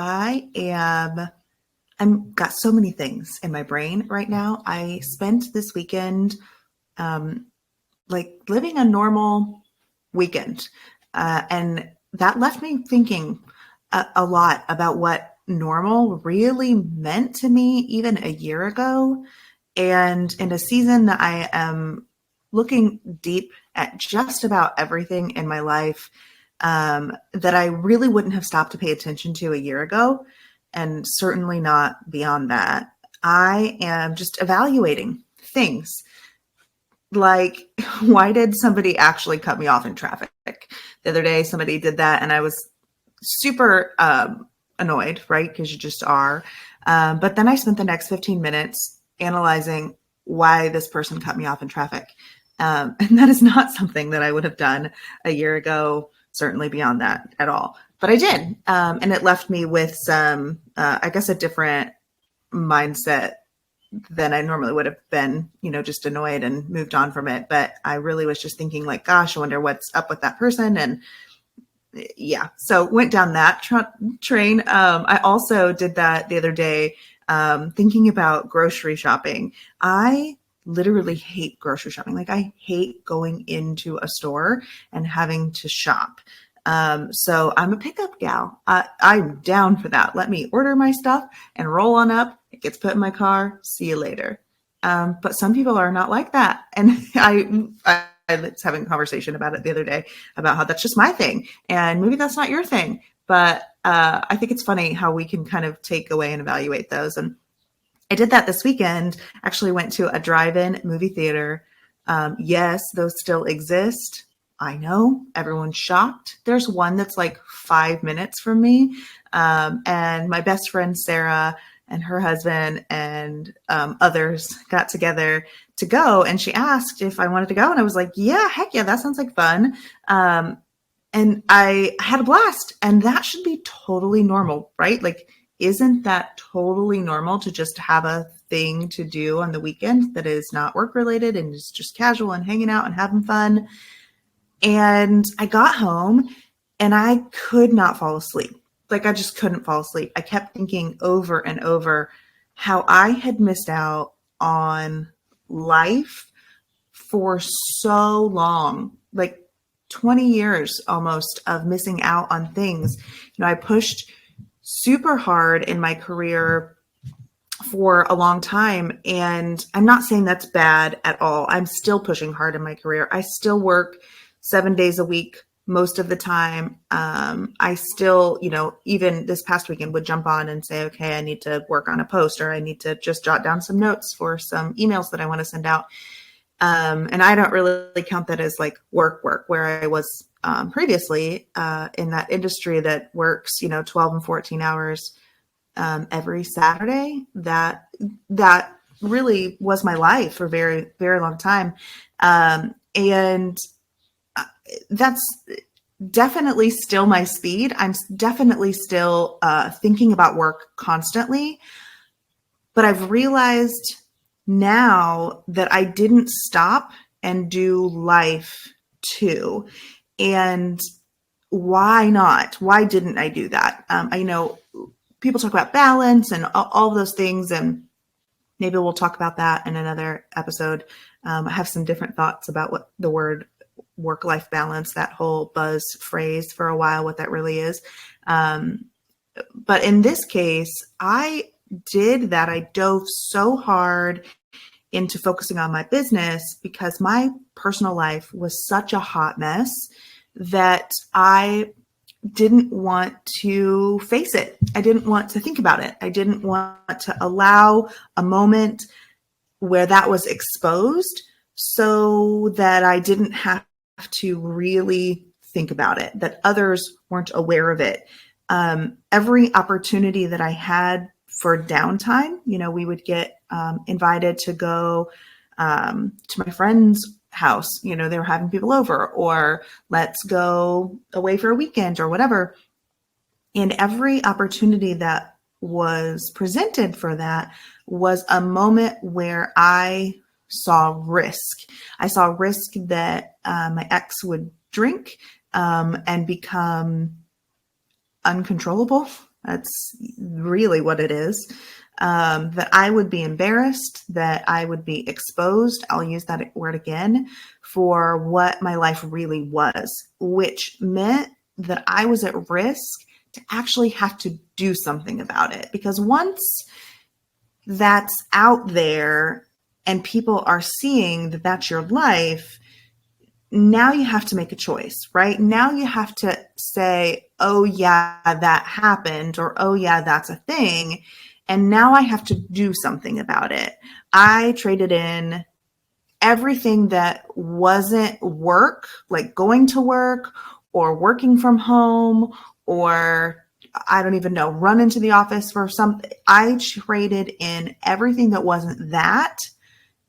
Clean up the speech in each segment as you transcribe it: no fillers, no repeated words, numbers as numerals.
I'm got so many things in my brain right now. I spent this weekend like living a normal weekend. And that left me thinking a lot about what normal really meant to me even a year ago. And in a season that I am looking deep at just about everything in my life that I really wouldn't have stopped to pay attention to a year ago, and certainly not beyond that. I am just evaluating things like, why did somebody actually cut me off in traffic? The other day, somebody did that, and I was super annoyed, right? Because you just are. But then I spent the next 15 minutes analyzing why this person cut me off in traffic. And that is not something that I would have done a year ago, certainly beyond that at all. But I did. And it left me with some, I guess, a different mindset than I normally would have been, just annoyed and moved on from it. But I really was just thinking like, gosh, I wonder what's up with that person. And yeah, so went down that train. I also did that the other day, thinking about grocery shopping. I literally hate grocery shopping. Like, I hate going into a store and having to shop. So I'm a pickup gal. I'm down for that. Let me order my stuff and roll on up. It gets put in my car. See you later. But some people are not like that. And I was having a conversation about it the other day about how that's just my thing. And maybe that's not your thing. But I think it's funny how we can kind of take away and evaluate those. And I did that this weekend. Actually went to a drive-in movie theater. Yes, those still exist. I know, everyone's shocked. There's one that's like 5 minutes from me. And my best friend, Sarah, and her husband and others got together to go. And she asked if I wanted to go. And I was like, yeah, heck yeah, that sounds like fun. And I had a blast. And that should be totally normal, right? Like, isn't that totally normal to just have a thing to do on the weekend that is not work related and is just casual and hanging out and having fun? And I got home and I could not fall asleep. Like, I just couldn't fall asleep. I kept thinking over and over how I had missed out on life for so long, like 20 years almost of missing out on things. I pushed super hard in my career for a long time. And I'm not saying that's bad at all. I'm still pushing hard in my career. I still work 7 days a week most of the time. I still, even this past weekend would jump on and say, okay, I need to work on a post, or I need to just jot down some notes for some emails that I want to send out. And I don't really count that as like work, where I was previously in that industry that works, 12 and 14 hours every Saturday. That really was my life for a very, very long time. And that's definitely still my speed. I'm definitely still thinking about work constantly. But I've realized now that I didn't stop and do life too. And why not? Why didn't I do that? I know people talk about balance and all of those things, and maybe we'll talk about that in another episode. I have some different thoughts about what the word work-life balance, that whole buzz phrase for a while, what that really is. But in this case, I did that. I dove so hard into focusing on my business because my personal life was such a hot mess that I didn't want to face it. I didn't want to think about it. I didn't want to allow a moment where that was exposed so that I didn't have to really think about it, that others weren't aware of it. Every opportunity that I had for downtime, we would get invited to go to my friend's house. They were having people over, or let's go away for a weekend or whatever. And every opportunity that was presented for that was a moment where I saw risk. I saw risk that my ex would drink and become uncontrollable That's really what it is. That I would be embarrassed, that I would be exposed, I'll use that word again, for what my life really was, which meant that I was at risk to actually have to do something about it. Because once that's out there and people are seeing that that's your life, now you have to make a choice, right? Now you have to say, oh, yeah, that happened, or oh, yeah, that's a thing. And now I have to do something about it. I traded in everything that wasn't work, like going to work or working from home, or I don't even know, run into the office for something. I traded in everything that wasn't that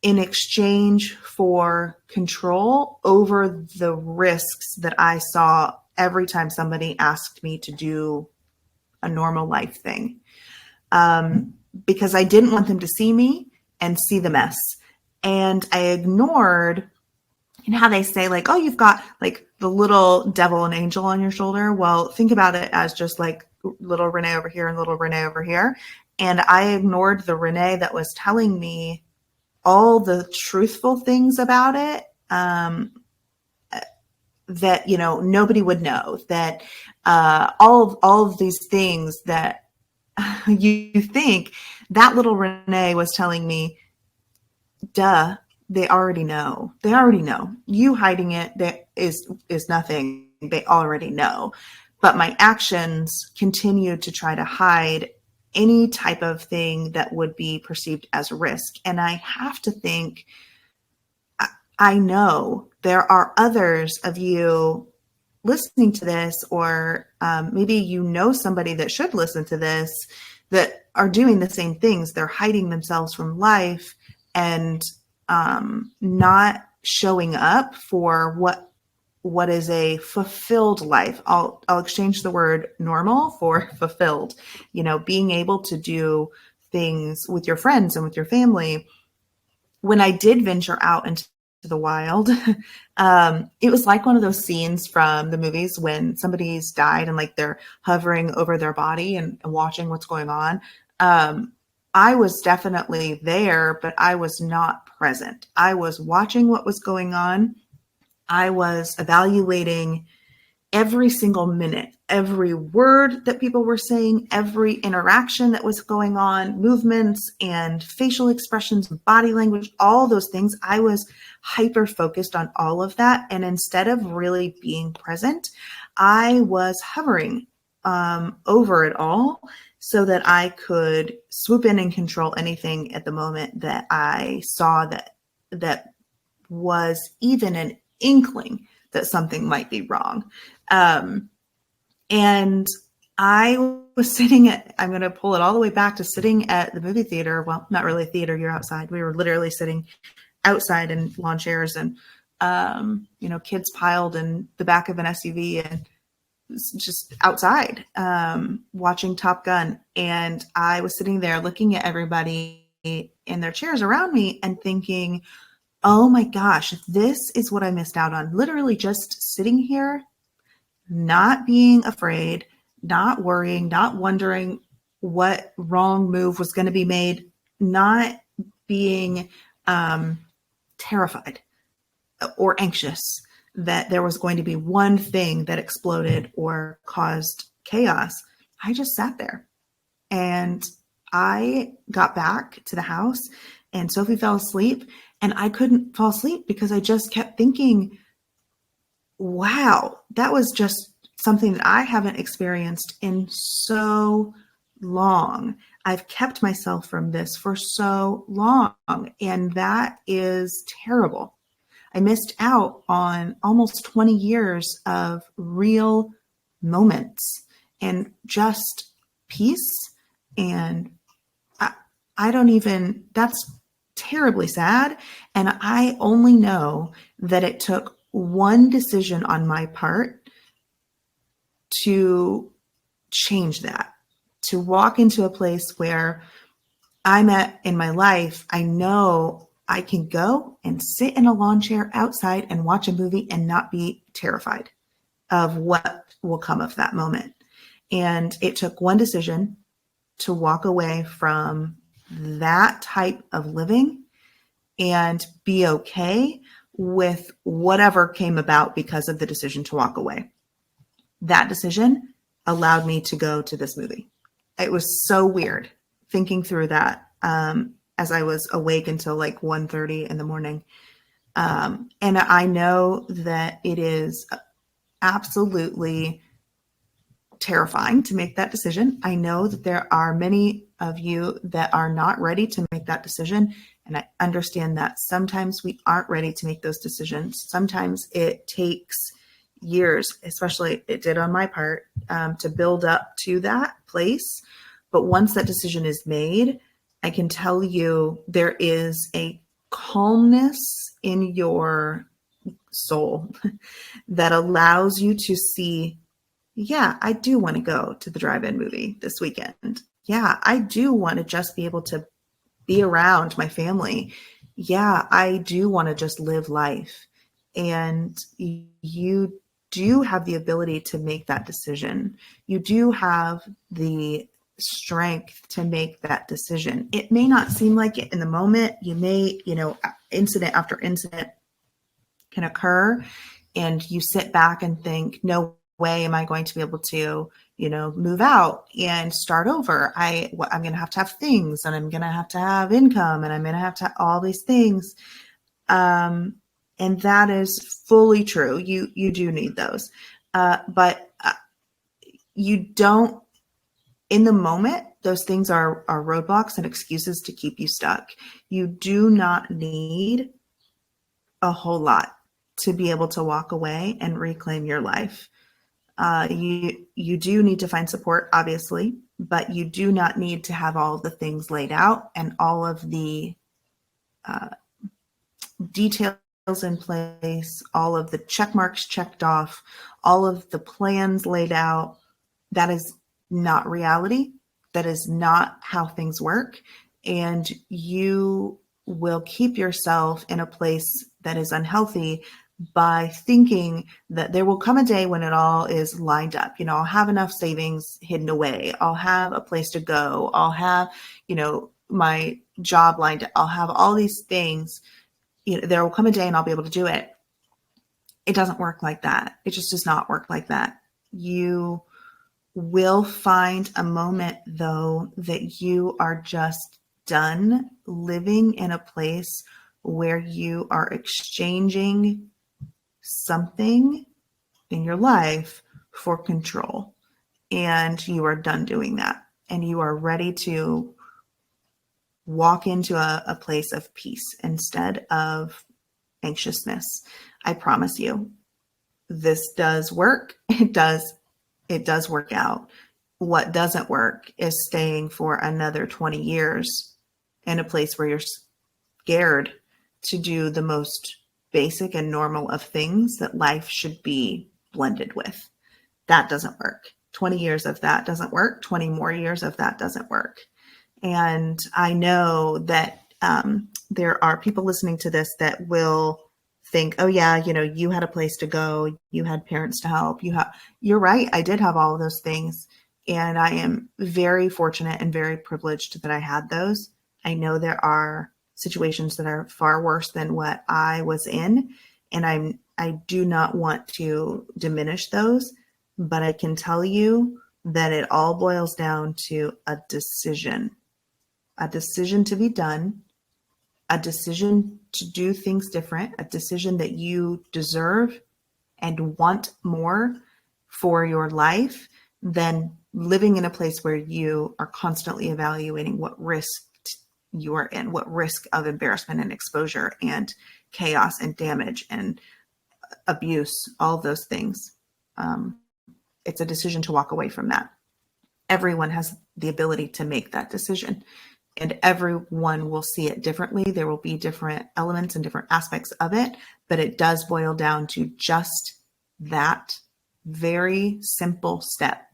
in exchange for control over the risks that I saw every time somebody asked me to do a normal life thing. Because I didn't want them to see me and see the mess. And I ignored, you know how they say like, oh, you've got like the little devil and angel on your shoulder. Well, think about it as just like little Renee over here and little Renee over here. And I ignored the Renee that was telling me all the truthful things about it, that, you know, nobody would know, that all of these things that you think that little Renee was telling me, duh, they already know. They already know. You hiding it that is nothing. They already know. But my actions continue to try to hide any type of thing that would be perceived as a risk. And I have to think, I know there are others of you listening to this, or maybe you know somebody that should listen to this, that are doing the same things. They're hiding themselves from life and not showing up for what is a fulfilled life. I'll exchange the word normal for fulfilled. You know, being able to do things with your friends and with your family. When I did venture out into the wild, it was like one of those scenes from the movies when somebody's died and like they're hovering over their body and watching what's going on. I was definitely there, but I was not present. I was watching what was going on. I was evaluating every single minute, every word that people were saying, every interaction that was going on, movements and facial expressions, body language, all those things. I was hyper focused on all of that. And instead of really being present, I was hovering over it all so that I could swoop in and control anything at the moment that I saw that was even an inkling that something might be wrong. And I was I'm going to pull it all the way back to sitting at the movie theater. Well, not really theater, you're outside. We were literally sitting outside in lawn chairs and, kids piled in the back of an SUV and just outside, watching Top Gun. And I was sitting there looking at everybody in their chairs around me and thinking, oh my gosh, this is what I missed out on. Literally just sitting here, not being afraid, not worrying, not wondering what wrong move was going to be made, not being terrified or anxious that there was going to be one thing that exploded or caused chaos. I just sat there and I got back to the house and Sophie fell asleep and I couldn't fall asleep because I just kept thinking, wow, that was just something that I haven't experienced in so long. I've kept myself from this for so long, and that is terrible. I missed out on almost 20 years of real moments and just peace. And I don't even, that's terribly sad. And I only know that it took one decision on my part to change that, to walk into a place where I'm at in my life. I know I can go and sit in a lawn chair outside and watch a movie and not be terrified of what will come of that moment. And it took one decision to walk away from that type of living and be okay with whatever came about because of the decision to walk away. That decision allowed me to go to this movie. It was so weird thinking through that as I was awake until like 1:30 in the morning. And I know that it is absolutely terrifying to make that decision. I know that there are many of you that are not ready to make that decision. And I understand that sometimes we aren't ready to make those decisions. Sometimes it takes years, especially it did on my part, to build up to that place. But once that decision is made, I can tell you there is a calmness in your soul that allows you to see, yeah, I do want to go to the drive-in movie this weekend. Yeah, I do want to just be able to be around my family. Yeah, I do want to just live life. And you do have the ability to make that decision. You do have the strength to make that decision. It may not seem like it in the moment. You may, incident after incident can occur, and you sit back and think, no way am I going to be able to, move out and start over. I'm going to have things, and I'm going to have income, and I'm going to have all these things. And that is fully true. You do need those. But you don't, in the moment, those things are roadblocks and excuses to keep you stuck. You do not need a whole lot to be able to walk away and reclaim your life. You do need to find support, obviously, but you do not need to have all of the things laid out and all of the details in place, all of the check marks checked off, all of the plans laid out. That is not reality. That is not how things work. And you will keep yourself in a place that is unhealthy by thinking that there will come a day when it all is lined up. I'll have enough savings hidden away. I'll have a place to go. I'll have, my job lined up. I'll have all these things. There will come a day and I'll be able to do it. It doesn't work like that. It just does not work like that. You will find a moment, though, that you are just done living in a place where you are exchanging something in your life for control. And you are done doing that. And you are ready to walk into a place of peace instead of anxiousness. I promise you, this does work. It does work out. What doesn't work is staying for another 20 years in a place where you're scared to do the most basic and normal of things that life should be blended with. That doesn't work. 20 years of that doesn't work. 20 more years of that doesn't work. And I know that there are people listening to this that will think, oh yeah, you had a place to go. You had parents to help. You're right. I did have all of those things. And I am very fortunate and very privileged that I had those. I know there are situations that are far worse than what I was in. And I do not want to diminish those, but I can tell you that it all boils down to a decision to be done, a decision to do things different, a decision that you deserve and want more for your life than living in a place where you are constantly evaluating what risk you are in, what risk of embarrassment and exposure and chaos and damage and abuse, all of those things. It's a decision to walk away from that. Everyone has the ability to make that decision, and everyone will see it differently. There will be different elements and different aspects of it, but it does boil down to just that very simple step.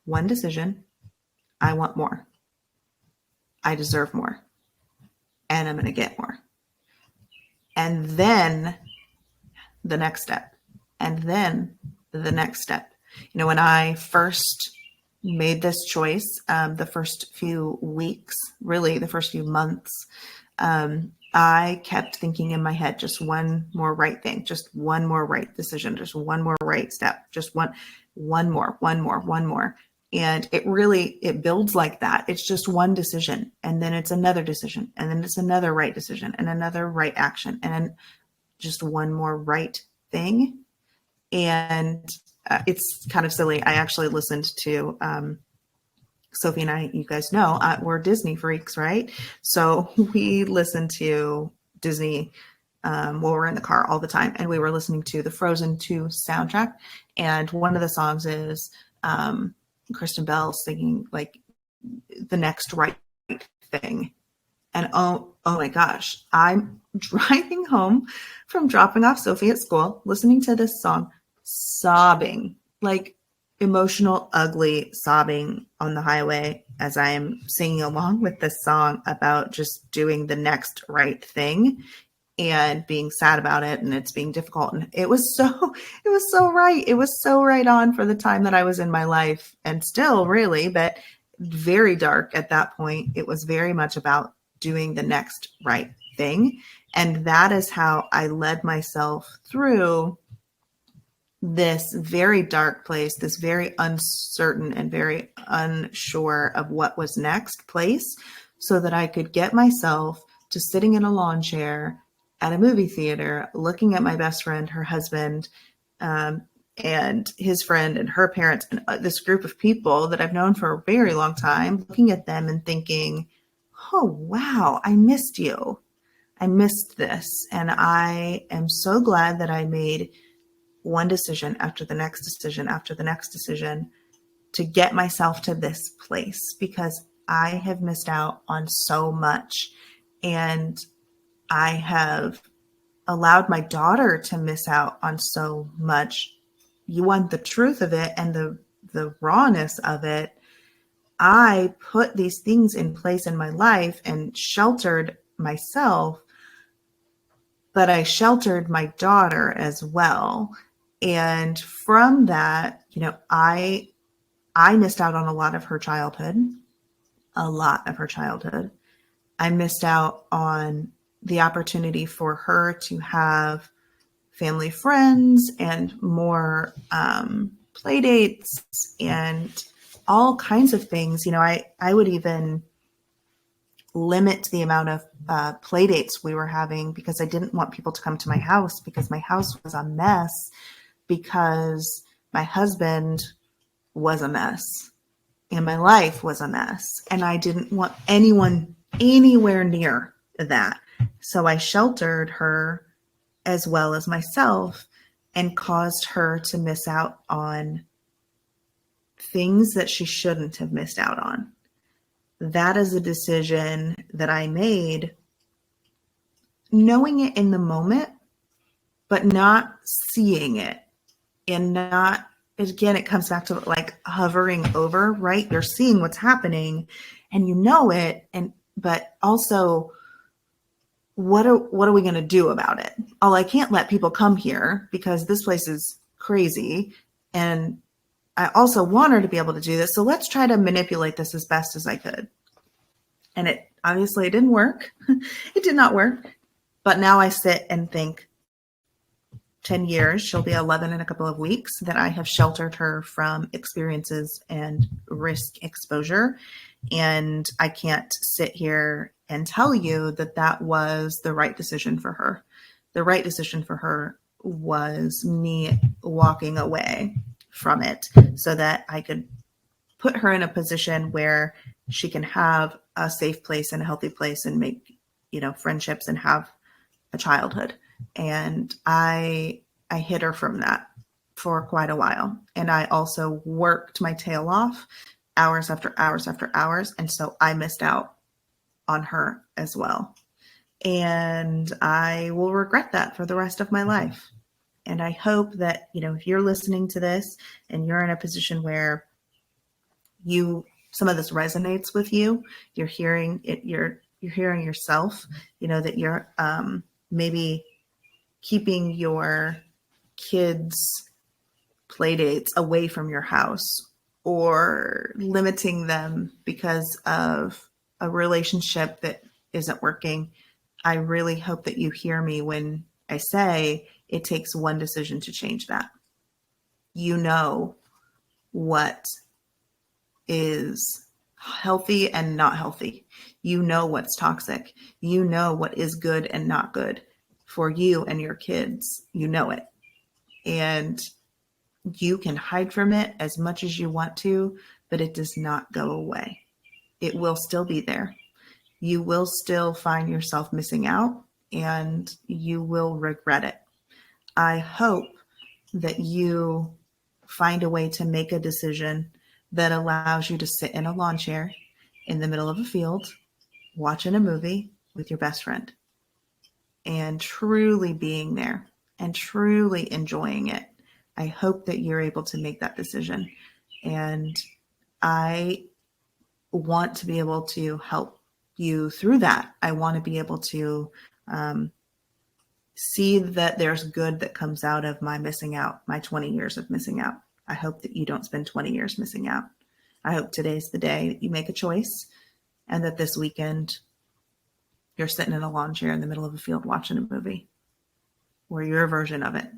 One decision. I want more. I deserve more. And I'm going to get more. And then the next step. And then the next step. When I first made this choice, the first few weeks, really the first few months, I kept thinking in my head, just one more right thing, just one more right decision, just one more right step, just one more. And it builds like that. It's just one decision, and then it's another decision, and then it's another right decision and another right action, and then just one more right thing. And it's kind of silly. I actually listened to, Sophie and I, you guys know, we're Disney freaks, right? So we listen to Disney while we're in the car all the time. And we were listening to the Frozen 2 soundtrack. And one of the songs is Kristen Bell singing like the next right thing. And oh my gosh, I'm driving home from dropping off Sophie at school, listening to this song, sobbing, like emotional, ugly sobbing on the highway as I am singing along with this song about just doing the next right thing and being sad about it, and it's being difficult. And it was so right. It was so right on for the time that I was in my life, and still really, but very dark at that point. It was very much about doing the next right thing. And that is how I led myself through this very dark place, this very uncertain and very unsure of what was next place, so that I could get myself to sitting in a lawn chair at a movie theater, looking at my best friend, her husband, and his friend and her parents, and this group of people that I've known for a very long time, looking at them and thinking, oh, wow, I missed you. I missed this. And I am so glad that I made one decision after the next decision after the next decision to get myself to this place, because I have missed out on so much. And I have allowed my daughter to miss out on so much. You want the truth of it and the rawness of it. I put these things in place in my life and sheltered myself, but I sheltered my daughter as well. And from that, I missed out on a lot of her childhood, I missed out on the opportunity for her to have family friends and more play dates and all kinds of things. I would even limit the amount of play dates we were having, because I didn't want people to come to my house, because my house was a mess, because my husband was a mess and my life was a mess. And I didn't want anyone anywhere near that. So I sheltered her as well as myself and caused her to miss out on things that she shouldn't have missed out on. That is a decision that I made, knowing it in the moment, but not seeing it, and not, again, it comes back to like hovering over, right? You're seeing what's happening and you know it. But also, what are we going to do about it? Oh, I can't let people come here because this place is crazy. And I also want her to be able to do this. So let's try to manipulate this as best as I could. And it didn't work. It did not work. But now I sit and think, 10 years, she'll be 11 in a couple of weeks, that I have sheltered her from experiences and risk exposure. And I can't sit here and tell you that that was the right decision for her. The right decision for her was me walking away from it so that I could put her in a position where she can have a safe place and a healthy place and make, friendships and have a childhood. And I hid her from that for quite a while. And I also worked my tail off hours after hours after hours. And so I missed out on her as well. And I will regret that for the rest of my life. And I hope that, if you're listening to this and you're in a position where some of this resonates with you, you're hearing it, you're hearing yourself, that you're maybe keeping your kids' play dates away from your house, or limiting them because of a relationship that isn't working, I really hope that you hear me when I say it takes one decision to change that. You know what is healthy and not healthy. You know what's toxic. You know what is good and not good for you and your kids. You know it. And you can hide from it as much as you want to, but it does not go away. It will still be there. You will still find yourself missing out and you will regret it. I hope that you find a way to make a decision that allows you to sit in a lawn chair in the middle of a field, watching a movie with your best friend, and truly being there and truly enjoying it. I hope that you're able to make that decision. And I want to be able to help you through that. I want to be able to see that there's good that comes out of my missing out, my 20 years of missing out. I hope that you don't spend 20 years missing out. I hope today's the day that you make a choice and that this weekend you're sitting in a lawn chair in the middle of a field watching a movie or your version of it.